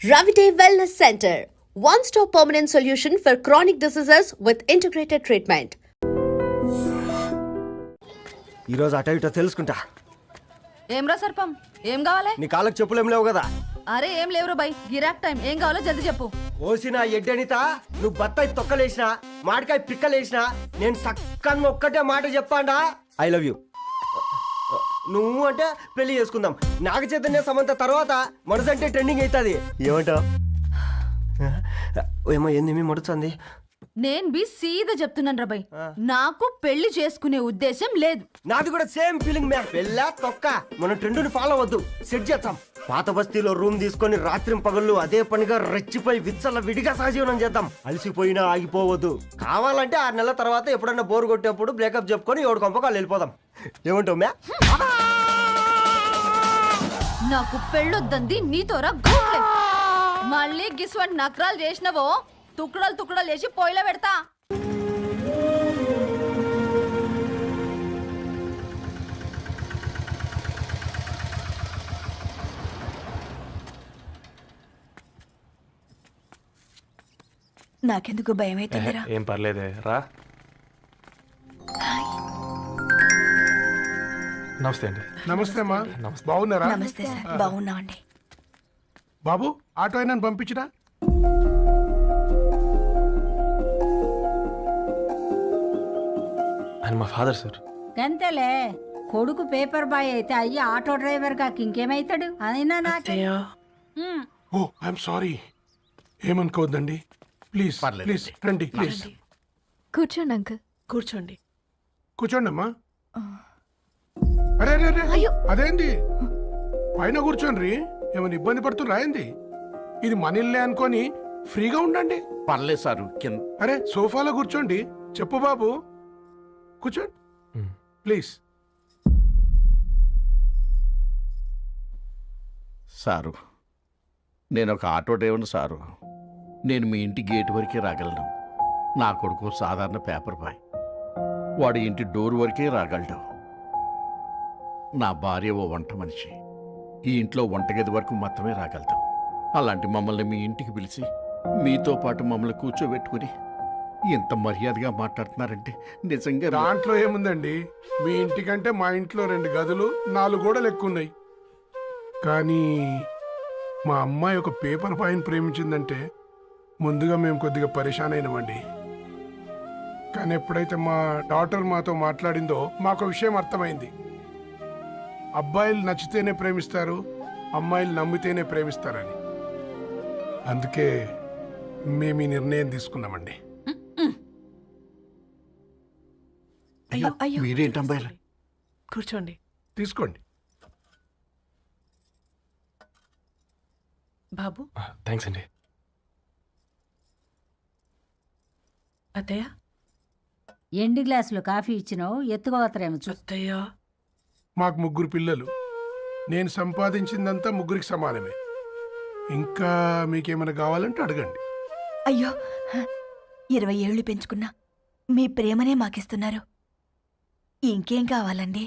Ravite Wellness Center, one-stop permanent solution for chronic diseases with integrated treatment. ఈరోజు అట ఇటో తెలుసుకుంటా. ఏమ్రా సర్పం, ఏం కావాలి? నీ కాళ్ళకి చెప్పులేం లేవు కదా? అరే ఏం లేవురా బై, గిరాక్ టైం. ఏం కావాలో జల్దీ చెప్పు. ఓసిన ఎడ్డనిత, నువ్వు బత్తాయి తొక్కలేసినా మాడికాయ పిక్కలేసినా నేను సక్కగా ఒక్కటే మాట చెప్పాండా, ఐ లవ్ యూ. నువ్వు అంటే పెళ్లి చేసుకుందాం. నాగ చైతన్య సమంత తర్వాత మనసంటే ట్రెండింగ్ అవుతుంది. ఏమంటావు? ఏమో ఏంది మడుతుంది. నేను బి సీదా చెప్తున్నాను రా బై, నాకు పెళ్లి చేసుకునే ఉద్దేశం లేదు. నాది కూడా సేమ్ ఫీలింగ్ మ్యామ్. పెళ్ళా తొక్క, మనం ట్రెండ్ని ఫాలో అవద్దు, సెట్ చేద్దాం. పాత బస్తీలో రూమ్ తీసుకొని రాత్రి పగళ్ళు అదే పనిగా రెచ్చిపోయి విచ్చల విడిగా సహజీవనం చేద్దాం. అలసిపోయినా ఆగిపోవద్దు. కావాలంటే 6 నెలల తర్వాత ఎప్పుడన్నా బోర్ కొట్టేప్పుడు బ్రేకప్ చెప్పుకొని ఎవడు కొంపకాలు వెళ్ళిపోదాం. ఏమంటావు మ్యా? నాకు పెళ్ళొద్దంది నీతోరా గోలే. మళ్ళీ గిస్వంటి నకరాలు చేసినవో తుక్కడలు తుక్కడలు చేసి పొయ్యిలో పెడతా. నాకెందుకు భయం అవుతుందిరా. ఏం పర్లేదే రా. నమస్తే అండి. నమస్తే అమ్మా, బాగున్నారా? నమస్తే సార్, బాగున్నామండి. బాబు ఆటో అయినా పంపించరా? ఆయన మా ఫాదర్ సార్. గంతేలే, కొడుకు పేపర్ బాయ్ అయితే అయ్యి ఆటో డ్రైవర్ కాకి ఇంకేమైతాడు? అయినా నాకు ఓ ఐఎమ్ సారీ, ఏమనుకోవద్దండి. ప్లీజ్ ప్లీజ్ రండి, ప్లీజ్ కూర్చోండి అంకుల్, కూర్చోండి. కూర్చోండి అమ్మా. అరే అరే అరే, అదేంటి పైన కూర్చోండి. ఏమైనా ఇబ్బంది పడుతున్నా ఏంది? ఇది మన ఇల్లే అనుకొని ఫ్రీగా ఉండండి. పర్లేదు సారు. అరే సోఫాలో కూర్చోండి. చెప్పు బాబు, కూర్చోండి ప్లీజ్. సారు, నేను ఒక ఆటో డ్రైవర్ని సారు. నేను మీ ఇంటి గేట్ వరకే రాగలను. నా కొడుకు సాధారణ పేపర్ బాయ్, వాడి ఇంటి డోర్ వరకే రాగలడు. నా భార్య ఓ వంట మనిషి, ఈ ఇంట్లో వంటగది వరకు మాత్రమే రాగలదు. అలాంటి మమ్మల్ని మీ ఇంటికి పిలిచి మీతో పాటు మమ్మల్ని కూర్చోబెట్టుకుని ఎంత మర్యాదగా మాట్లాడుతున్నారంటే నిజంగా. దాంట్లో ఏముందండి, మీ ఇంటికంటే మా ఇంట్లో 2 గదులు 4 గోడలు ఎక్కువ ఉన్నాయి. కానీ మా అమ్మాయి ఒక పేపర్ బాయ్ని ప్రేమించిందంటే ముందుగా మేము కొద్దిగా పరేషాన్ అయినామండి. కానీ ఎప్పుడైతే మా డాటర్ మాతో మాట్లాడిందో మాకు విషయం అర్థమైంది. అబ్బాయిలు నచ్చితేనే ప్రేమిస్తారు, అమ్మాయిలు నమ్మితేనే ప్రేమిస్తారని. అందుకే మేము ఈ నిర్ణయం తీసుకున్నామండి. అయ్యో అయ్యో, మీరేంటి అమ్మాయిలు? కూర్చోండి. తీసుకోండి బాబు. థ్యాంక్స్ అండి. అత్తయ్య, ఎండి గ్లాసులో కాఫీ ఇచ్చినావు, ఎత్తుకోవతరేమో చూ. అత్తయ్య, మాకు 3 పిల్లలు. నేను సంపాదించిందంతా 3కి సమానమే. ఇంకా మీకేమైనా కావాలంటే అడగండి. అయ్యో 20 ఏళ్ళు పెంచుకున్నా మీ ప్రేమనే మాకిస్తున్నారు. ఇంకేం కావాలండి?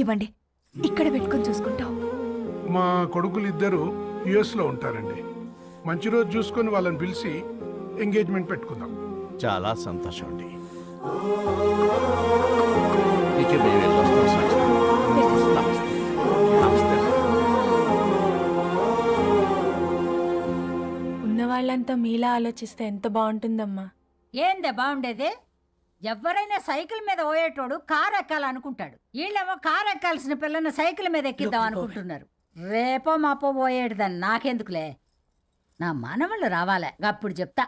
ఇవ్వండి, ఇక్కడ పెట్టుకొని చూసుకుంటాం. మా కొడుకులు 2 యుఎస్లో ఉంటారండి. మంచి రోజు చూసుకొని వాళ్ళని పిలిచి ఎంగేజ్మెంట్ పెట్టుకుందాం. చాలా సంతోషం అండి. ఇక మేము వెళ్ళొస్తాం సార్. నమస్తే. నమస్తే. ఉన్నవాళ్ళంతా మీలా ఆలోచిస్తే ఎంత బాగుంటుందమ్మా. ఏందే బాగుండేది? ఎవరైనా సైకిల్ మీద పోయేటోడు కారు ఎక్కాలనుకుంటాడు. వీళ్ళేమో కారు ఎక్కాల్సిన పిల్లని సైకిల్ మీద ఎక్కిద్దాం అనుకుంటున్నారు. రేపో మాపో పోయేటిదని నాకెందుకులే, నా మనవళ్ళు రావాలే, అప్పుడు చెప్తా.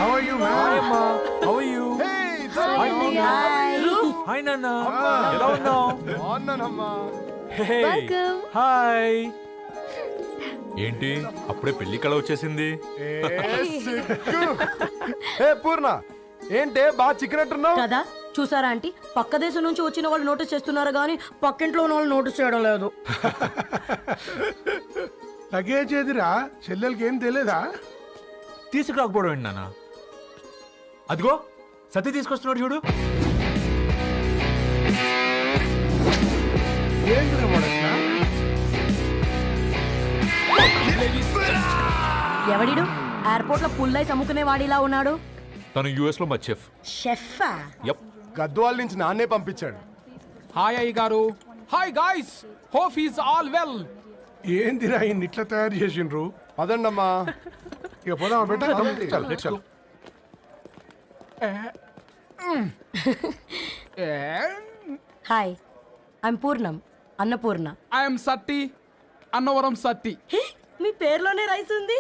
How are you, ma'am? How are you? Hi నాన్న, ఎలా ఉన్నావు? బాగున్నానమ్మా. హాయ్. ఏంటి అప్పుడే పెళ్లి కళ వచ్చేసింది? ఏ పూర్ణ ఏంటే బాగా చిక్కినట్టున్నావు కదా చూసారా ఆంటీ పక్క దేశం నుంచి వచ్చిన వాళ్ళు నోటీస్ చేస్తున్నారు కానీ పక్కింట్లో ఉన్న వాళ్ళు నోటీస్ చేయడం లేదు. లగేజ్ ఏదిరా చెల్లెలకి ఏం తెలియదా? తీసుకురాకపోవడం ఏంటి నాన్న? అదిగో సతీ తీసుకొస్తున్నాడు చూడు. ఏంటిరా వాడట్లా? ఎవడిడు ఎయిర్పోర్ట్ లో పుల్లైస్ అమ్ముకునే వాడిలా ఉన్నాడు. తను యుఎస్ లో మా చెఫ్. షెఫా? యప్. గద్వాల నుంచి నాన్నే పంపించాడు. హాయ్ అయ్య గారు. Hi guys, hope is all well. ఏందిరా ఇన్ని ఇట్లా తయారు చేసిండ్రు? పదండమ్మా. ఇక పోదామా బెట్ట? చల్. హాయ్ ఐమ్ పూర్ణం, అన్నపూర్ణ. ఐఎమ్ సత్తి, అన్నవరం సత్తి. మీ పేరులోనే రైస్ ఉంది.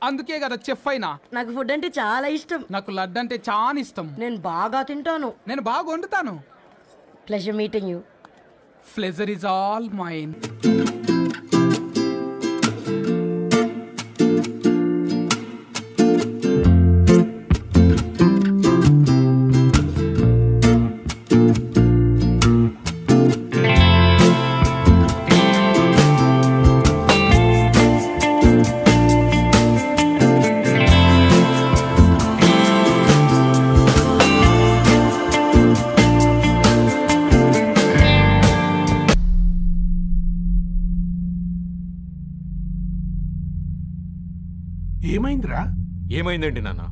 అందుకే కదా చెఫ్ అయినా. నాకు ఫుడ్ అంటే చాలా ఇష్టం. నాకు లడ్డు అంటే చాలా ఇష్టం. నేను బాగా తింటాను. నేను బాగా వండుతాను. Pleasure meeting you. Pleasure is all mine. ఏమైందిరా? ఏమైందండి నాన్న?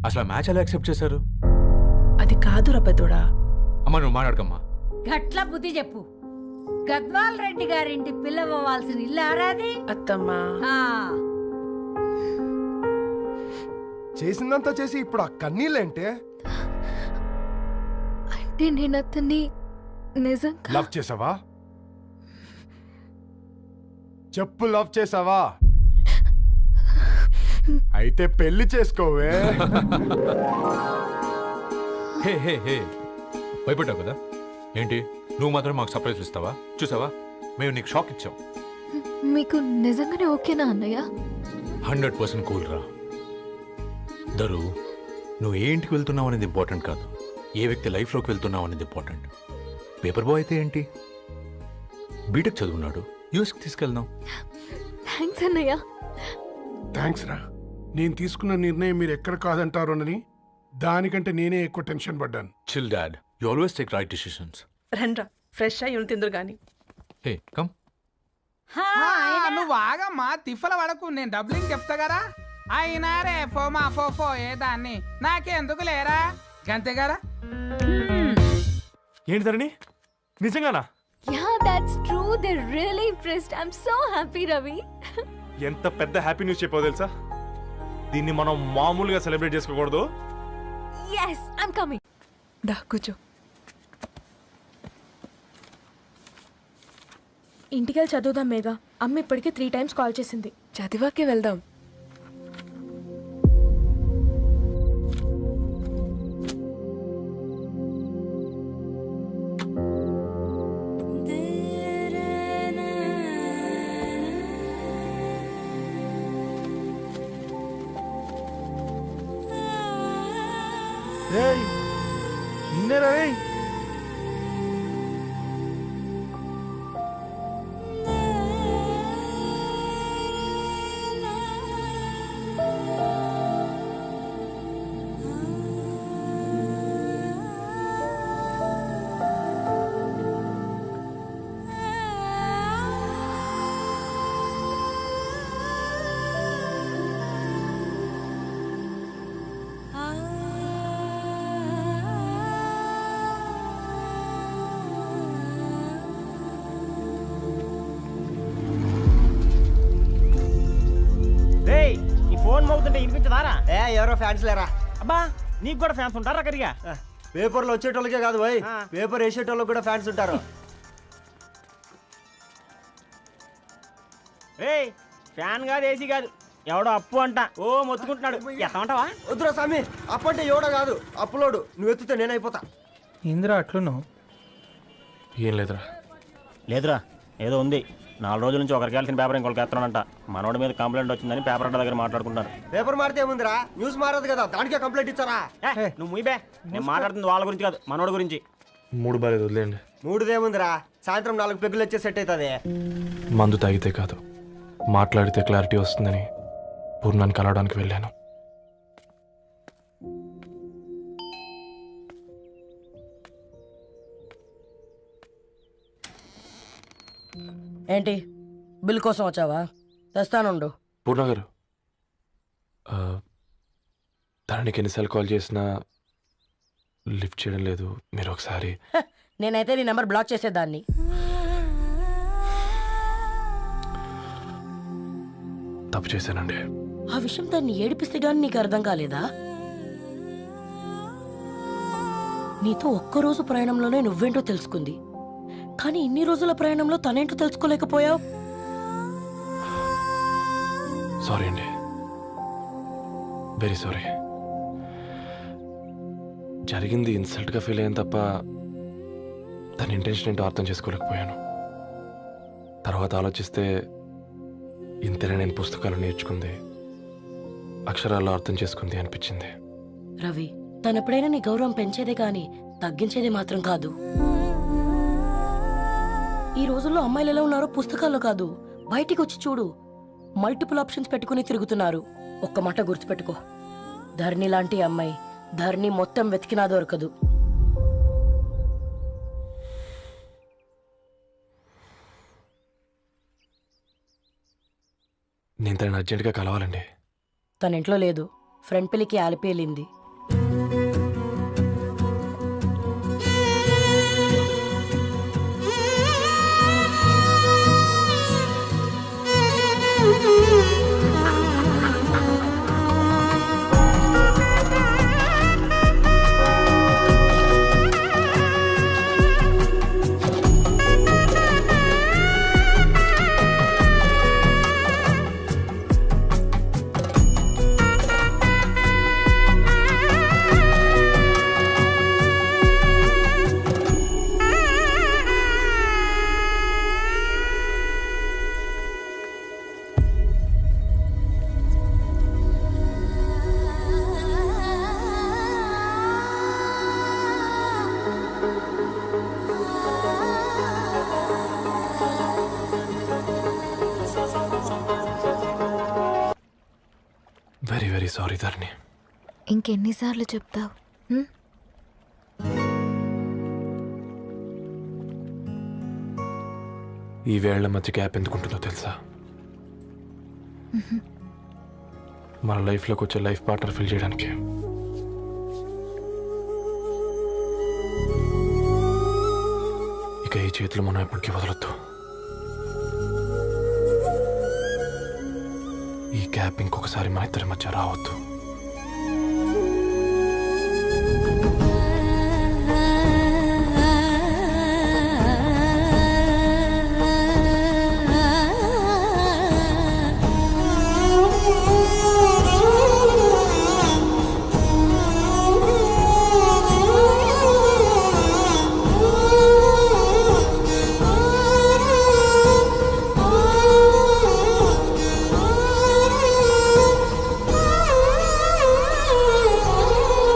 అసలు మ్యాచ్ ఎలా యాక్సెప్ట్ చేశారు? అది కాదు రబ్బతోడా. అమ్మ నువ్వు మాట్లాడకమ్మా. గట్ల బుద్ధి చెప్పు. గద్వాల్ రెడ్డి గారింటి పిల్లవ్వాల్సిన ఇల్లు ఆరాది. అత్తమ్మా ఆ, చేసిందంతా చేసి ఇప్పుడు ఆ కన్నీళ్ళేంటే? అంటే నేను అతన్ని నిజంగా లవ్ చేసావా? చెప్పు, లవ్ చేసావా? అయితే పెళ్లి చేసుకోవే. హే హే హే భయపడ్డావు కదా? ఏంటి నువ్వు మాత్రం మాకు సర్ప్రైజ్ ఇస్తావా? చూసావా, మేము నీకు షాక్ ఇచ్చాం. మీకు నిజంగానే ఓకేనా అన్నయ్య? 100% కూల్ రా. దరు, నువ్వు ఏ ఇంటికి వెళ్తున్నావు అనేది ఇంపార్టెంట్ కాదు, ఏ వ్యక్తి లైఫ్లోకి వెళ్తున్నావు అనేది ఇంపార్టెంట్. పేపర్ బాయ్ అయితే ఏంటి, బీటెక్ చదువున్నాడు, యూఎస్కి తీసుకెళ్దాం. థ్యాంక్స్ అన్నయ్య. థ్యాంక్స్ రా. నేను తీసుకున్న నిర్ణయం మీరు ఎక్కడ కాదంటారోనని దానికంటే నేనే ఎక్కువ టెన్షన్ పడ్డాను. Chill dad, you always take right decisions. రండ్రా ఫ్రెష్ అయ్యి ఉండి తిందురు గాని. Hey come. హా, నువ్వు ఆగమ్మా, తిఫల పడకు, నేను డబ్లింగ్ చెప్తా కదా. అయినా రే ఫోమా ఫోఫో ఏ దాన్ని నాకెందుకు లేరా గంతే కదా. ఏంటి ధరణి, నిజంగానా? Yeah, that's true. They're really impressed. I'm so happy, Ravi. ఎంత పెద్ద హ్యాపీ న్యూస్ చెప్పావు తెలుసా? దీన్ని మనం మామూలుగా సెలబ్రేట్ చేసుకోకూడదు. Yes, I'm coming. దా కూర్చో. ఇంటికెళ్ళి చదువుదాం మేఘా. అమ్మ ఇప్పటికే 3 times కాల్ చేసింది. చదివాకే వెళ్దాం. నిన్నేరా రే? ఫోన్ మోగుతుంటే వినిపించదారా? ఎవరో ఫ్యాన్స్ లేరా? అబ్బా నీకు కూడా ఫ్యాన్స్ ఉంటారా కరిగా? పేపర్లో వచ్చేటోళ్ళకే కాదు భయ్, పేపర్ వేసేటోళ్ళకి కూడా ఫ్యాన్స్ ఉంటారు. ఏయ్ ఫ్యాన్ కాదు, ఏసీ కాదు, ఎవడో అప్పు అంట ఓ మొత్తుకుంటున్నాడు. ఎత్తమంటావా? వద్దురా స్వామి, అప్పు అంటే ఎవడో కాదు, అప్పులోడు. నువ్వు ఎత్తుతే నేనైపోతా. ఇందిరా అట్లున్నావు? ఏం లేదురా. లేదురా ఏదో ఉంది, 4 రోజుల నుంచి ఒకరికి వెళ్ళిన పేపర్ ఇంకొకరికి ఎత్తనంట. మనోడి మీద కంప్లైంట్ వచ్చిందని పేపర్ అడ్డ దగ్గర మాట్లాడుకుంటారు. పేపర్ మారితే ఏముందిరా, న్యూస్ మారదు కదా, దానికే కంప్లైంట్ ఇచ్చారా? నువ్వు ముయ్యబే, నేను మాట్లాడుతుంది వాళ్ళ గురించి కాదు, మనోడి గురించి. మూడు బాలేదు, వదిలేండి. మూడుదేముందిరా, సాయంత్రం 4 పెగ్గులు వచ్చే సెట్ అవుతుంది. మందు తాగితే కాదు, మాట్లాడితే క్లారిటీ వస్తుందని పూర్ణాన్ని కలవడానికి వెళ్ళాను. ఏంటి బిల్ కోసం వచ్చావా? తెస్తానుండు. పూర్ణ గారు, తనకి ఎన్నిసార్లు కాల్ చేసినా లిఫ్ట్ చేయడం లేదు. మీరు ఒకసారి నేనైతే నీ నెంబర్ బ్లాక్ చేసేదాన్ని. తప్పు చేశానండి. ఆ విషయం దాన్ని ఏడిపిస్తే గానీ నీకు అర్థం కాలేదా? నీతో ఒక్కరోజు ప్రయాణంలోనే నువ్వేంటో తెలుసుకుంది, కానీ ఇన్ని రోజుల ప్రయాణంలో తనేంటో తెలుసుకోలేకపోయావు. సారీ అండి, వెరీ సారీ. జరిగింది ఇన్సల్ట్గా ఫీల్ అయ్యాను తప్ప తన ఇంటెన్షన్ ఏంటో అర్థం చేసుకోలేకపోయాను. తర్వాత ఆలోచిస్తే ఇంతనే నేను పుస్తకాలు నేర్చుకుంది, అక్షరాల్లో అర్థం చేసుకుంది అనిపించింది. రవి, తనెప్పుడైనా నీ గౌరవం పెంచేదే గాని తగ్గించేదే మాత్రం కాదు. ఈ రోజుల్లో అమ్మాయిలు ఎలా ఉన్నారో పుస్తకాల్లో కాదు, బయటికి వచ్చి చూడు. మల్టిపుల్ ఆప్షన్స్ పెట్టుకుని తిరుగుతున్నారు. ఒక్క మాట గుర్తుపెట్టుకో, ధరణి లాంటి అమ్మాయి ధరణి మొత్తం వెతికినా దొరకదు. నేను తనని అర్జెంటుగా కలవాలండి. తన ఇంట్లో లేదు, ఫ్రెండ్ పెళ్లికి ఆలిపి వెళ్ళింది. వెరీ వెరీ సారీ ధరణి. ఇంకెన్నిసార్లు చెప్తావు? ఈ వేళ్ల మధ్య గ్యాప్ ఎందుకుంటుందో తెలుసా? మన లైఫ్లోకి వచ్చే లైఫ్ పార్ట్నర్ ఫిల్ చేయడానికి. ఇక ఈ చేతులు మనం ఎప్పటికీ వదలొద్దు. ఈ గ్యాప్ ఇంకొకసారి మన ఇద్దరి మధ్య రావద్దు.